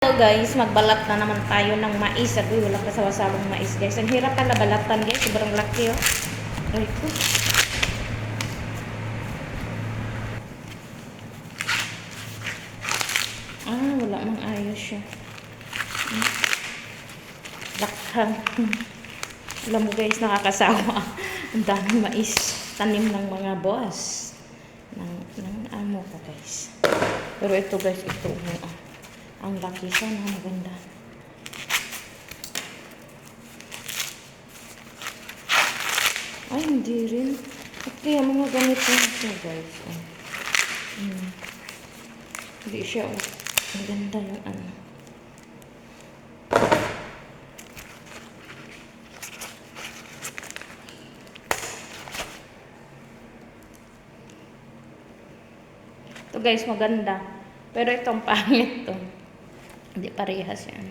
So guys, magbalat na naman tayo ng mais. Sabi, wala pa sawa-sawang mais guys. Ang hirap pala balatan guys. Sobrang laki oh. Ay ko. Wala mang ayos siya. Lakhang. Alam mo guys, nakakasawa. Ang daming mais. Tanim ng mga boss. Ng amo ko guys. Pero ito guys, ito. Ang laki siya na maganda. Ay, hindi rin. At kaya mga ganito siya guys. Hindi siya. Ang ganda yung ano. Ito guys, maganda. Pero itong pangit to. Hindi parehas yan.